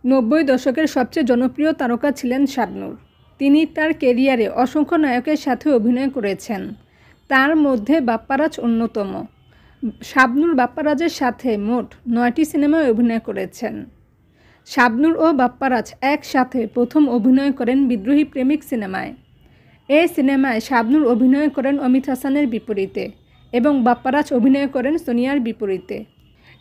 90 দশকের সবচেয়ে জনপ্রিয় তারকা ছিলেন শাবনূর। তিনি তার ক্যারিয়ারে অসংখ্য নায়কের সাথে অভিনয় করেছেন, তার মধ্যে বাপ্পারাজ অন্যতম। শাবনূর বাপ্পারাজের সাথে মোট 9টি সিনেমায় অভিনয় করেছেন। শাবনূর ও বাপ্পারাজ একসাথে প্রথম অভিনয় করেন বিদ্রোহী প্রেমিক সিনেমায়। এই সিনেমায় শাবনূর অভিনয় করেন অমিত হাসানের বিপরীতে এবং বাপ্পারাজ অভিনয় করেন সোনিয়ার বিপরীতে।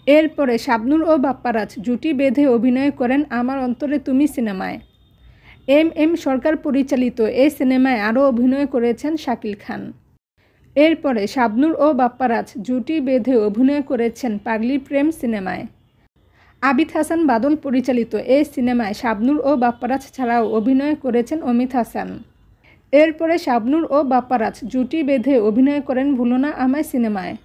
এরপরে শাবনূর ও বাপ্পারাজ জুটি বেঁধে অভিনয় করেন আমার অন্তরে তুমি সিনেমায়। এম সরকার পরিচালিত এই সিনেমায় আরও অভিনয় করেছেন শাকিল খান। এরপরে শাবনূর ও বাপ্পারাজ জুটি বেঁধে অভিনয় করেছেন পাগলি প্রেম সিনেমায়। আবিদ হাসান বাদল পরিচালিত এই সিনেমায় শাবনূর ও বাপ্পারাজ ছাড়াও অভিনয় করেছেন অমিত হাসান। এরপরে শাবনূর ও বাপ্পারাজ জুটি বেঁধে অভিনয় করেন ভুলো না আমায় সিনেমায়।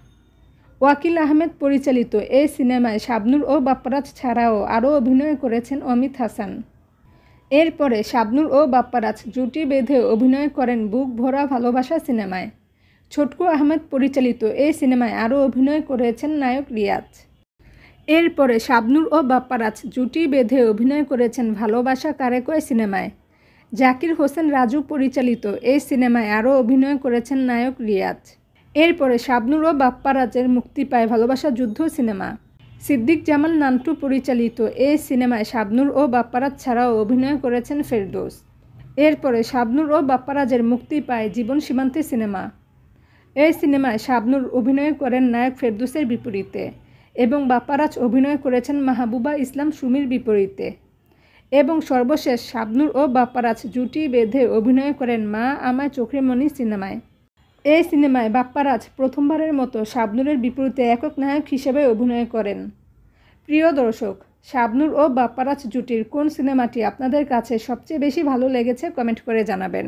ওয়াকিল আহমেদ পরিচালিত এই সিনেমায় শাবনূর ও বাপ্পারাজ ছাড়াও আরও অভিনয় করেছেন অমিত হাসান। এরপরে শাবনূর ও বাপ্পারাজ জুটি বেঁধে অভিনয় করেন বুক ভরা ভালোবাসা সিনেমায়। ছোটকু আহমেদ পরিচালিত এই সিনেমায় আরও অভিনয় করেছেন নায়ক রিয়াজ। এরপরে শাবনূর ও বাপ্পারাজ জুটি বেঁধে অভিনয় করেছেন ভালোবাসা কারে কয় সিনেমায়। জাকির হোসেন রাজু পরিচালিত এই সিনেমায় আরও অভিনয় করেছেন নায়ক রিয়াজ। এরপরে শাবনূর ও বাপ্পারাজের মুক্তি পায় ভালোবাসা যুদ্ধ সিনেমা। সিদ্দিক জামাল নান্টু পরিচালিত এই সিনেমায় শাবনূর ও বাপ্পারাজ ছাড়াও অভিনয় করেছেন ফেরদৌস। এরপরে শাবনূর ও বাপ্পারাজের মুক্তি পায় জীবন সীমান্তে সিনেমা। এই সিনেমায় শাবনূর অভিনয় করেন নায়ক ফেরদৌসের বিপরীতে এবং বাপ্পারাজ অভিনয় করেছেন মাহবুবা ইসলাম সুমির বিপরীতে। এবং সর্বশেষ শাবনূর ও বাপ্পারাজ জুটি বেঁধে অভিনয় করেন মা আমায় চোখের মনি সিনেমায়। এই সিনেমায় বাপ্পারাজ প্রথমবারের মতো শাবনূরের বিপরীতে একক নায়ক হিসেবে অভিনয় করেন। প্রিয় দর্শক, শাবনূর ও বাপ্পারাজ জুটির কোন সিনেমাটি আপনাদের কাছে সবচেয়ে বেশি ভালো লেগেছে কমেন্ট করে জানাবেন।